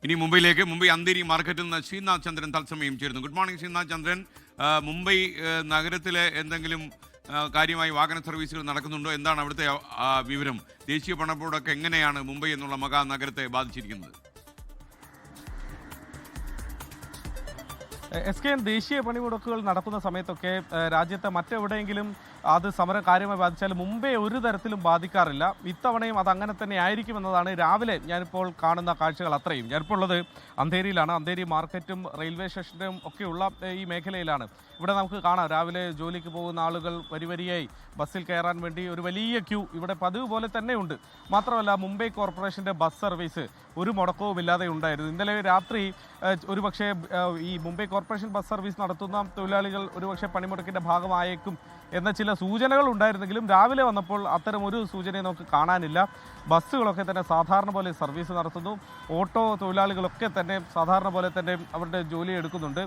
ഇനി മുംബൈയിലേക്ക്. മുംബൈ അന്തേരി മാർക്കറ്റിൽ നിന്ന് ശ്രീനാഥ് ചന്ദ്രൻ തത്സമയം ചേരുന്നു. ഗുഡ് മോർണിംഗ് ശ്രീനാഥ് ചന്ദ്രൻ. മുംബൈ നഗരത്തിലെ എന്തെങ്കിലും കാര്യമായി വാഹന സർവീസുകൾ നടക്കുന്നുണ്ടോ? എന്താണ് അവിടുത്തെ വിവരം? ദേശീയ പണബോർഡൊക്കെ എങ്ങനെയാണ് മുംബൈ എന്നുള്ള മഹാനഗരത്തെ ബാധിച്ചിരിക്കുന്നത്? SKN ദേശീയ പണിമുടക്കുകൾ നടക്കുന്ന സമയത്തൊക്കെ രാജ്യത്തെ മറ്റെവിടെയെങ്കിലും അത് സമരം കാര്യമായി ബാധിച്ചാൽ മുംബൈ ഒരു തരത്തിലും ബാധിക്കാറില്ല. ഇത്തവണയും അത് അങ്ങനെ തന്നെ ആയിരിക്കുമെന്നതാണ് രാവിലെ ഞാനിപ്പോൾ കാണുന്ന കാഴ്ചകൾ അത്രയും. ഞാനിപ്പോൾ ഉള്ളത് അന്ധേരിയിലാണ്. അന്ധേരി മാർക്കറ്റും റെയിൽവേ സ്റ്റേഷനും ഒക്കെയുള്ള ഈ മേഖലയിലാണ്. ഇവിടെ നമുക്ക് കാണാം രാവിലെ ജോലിക്ക് പോകുന്ന ആളുകൾ വരിവരിയായി ബസ്സിൽ കയറാൻ വേണ്ടി ഒരു വലിയ ക്യൂ ഇവിടെ പതിവ് പോലെ തന്നെ ഉണ്ട്. മാത്രമല്ല മുംബൈ കോർപ്പറേഷൻ്റെ ബസ് സർവീസ് ഒരു മുടക്കവുമില്ലാതെ ഉണ്ടായിരുന്നു. ഇന്നലെ രാത്രി ഒരുപക്ഷെ ഈ മുംബൈ കോർപ്പറേഷൻ ബസ് സർവീസ് നടത്തുന്ന തൊഴിലാളികൾ ഒരുപക്ഷെ പണിമുടക്കിൻ്റെ ഭാഗമായേക്കും എന്ന ചില സൂചനകൾ ഉണ്ടായിരുന്നെങ്കിലും രാവിലെ വന്നപ്പോൾ അത്തരം ഒരു സൂചനയും നമുക്ക് കാണാനില്ല. ബസ്സുകളൊക്കെ തന്നെ സാധാരണ പോലെ സർവീസ് നടത്തുന്നു. ഓട്ടോ തൊഴിലാളികളൊക്കെ തന്നെ സാധാരണ പോലെ തന്നെ അവരുടെ ജോലി എടുക്കുന്നുണ്ട്.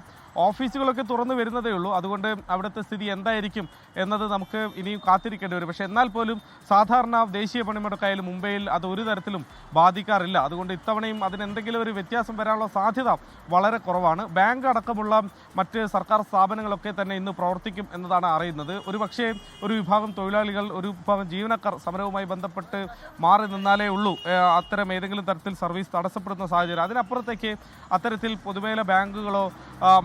ഓഫീസുകളൊക്കെ തുറന്നു വരുന്നതേ ഉള്ളൂ. അതുകൊണ്ട് അവിടുത്തെ സ്ഥിതി എന്തായിരിക്കും എന്നത് നമുക്ക് ഇനിയും കാത്തിരിക്കേണ്ടി വരും. പക്ഷേ എന്നാൽ പോലും സാധാരണ ദേശീയ പണിമുടക്കായാലും മുംബൈയിൽ അത് ഒരു തരത്തിലും ബാധിക്കാറില്ല. അതുകൊണ്ട് ഇത്തവണയും അതിനെന്തെങ്കിലും ഒരു വ്യത്യാസം വരാനുള്ള സാധ്യത വളരെ കുറവാണ്. ബാങ്ക് അടക്കമുള്ള മറ്റ് സർക്കാർ സ്ഥാപനങ്ങളൊക്കെ തന്നെ ഇന്ന് പ്രവർത്തിക്കും എന്നതാണ് അറിയുന്നത്. ഒരുപക്ഷേ ഒരു വിഭാഗം തൊഴിലാളികൾ, ഒരു വിഭാഗം ജീവനക്കാർ സമരവുമായി ബന്ധപ്പെട്ട് മാറി നിന്നാലേ ഉള്ളൂ അത്തരം ഏതെങ്കിലും തരത്തിൽ സർവീസ് തടസ്സപ്പെടുന്ന സാഹചര്യം. അതിനപ്പുറത്തേക്ക് അത്തരത്തിൽ പൊതുമേഖല ബാങ്കുകളോ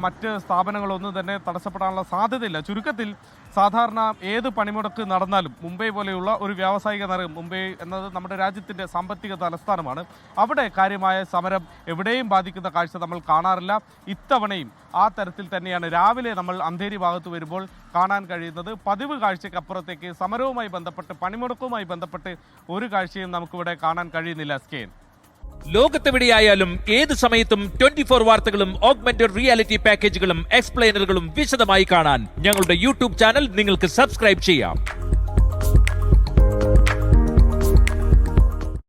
മറ്റ് സ്ഥാപനങ്ങളോ ഒന്നും തന്നെ തടസ്സപ്പെടാനുള്ള സാധ്യതയില്ല. ചുരുക്കത്തിൽ സാധാരണ ഏത് പണിമുടക്ക് നടന്നാലും മുംബൈ പോലെയുള്ള ഒരു വ്യാവസായിക നഗരം, മുംബൈ എന്നത് നമ്മുടെ രാജ്യത്തിൻ്റെ സാമ്പത്തിക തലസ്ഥാനമാണ്, അവിടെ കാര്യമായ സമരം എവിടെയും ബാധിക്കുന്ന കാഴ്ച നമ്മൾ കാണാറില്ല. ഇത്തവണയും ആ തരത്തിൽ തന്നെയാണ് രാവിലെ നമ്മൾ അന്ധേരി ഭാഗത്ത് വരുമ്പോൾ കാണാൻ കഴിയുന്നത്. പതിവ് കാഴ്ചയ്ക്കപ്പുറത്തേക്ക് സമരവുമായി ബന്ധപ്പെട്ട് പണിമുടക്കുമായി ബന്ധപ്പെട്ട് ഒരു കാഴ്ചയും നമുക്കിവിടെ കാണാൻ കഴിയുന്നില്ല. SKN ലോകത്തെവിടെയായാലും ഏത് സമയത്തും 24 വാർത്തകളും ഓഗ്മെന്റഡ് റിയാലിറ്റി പാക്കേജുകളും എക്സ്പ്ലെയിനറുകളും വിശദമായി കാണാൻ ഞങ്ങളുടെ യൂട്യൂബ് ചാനൽ നിങ്ങൾക്ക് സബ്സ്ക്രൈബ് ചെയ്യാം.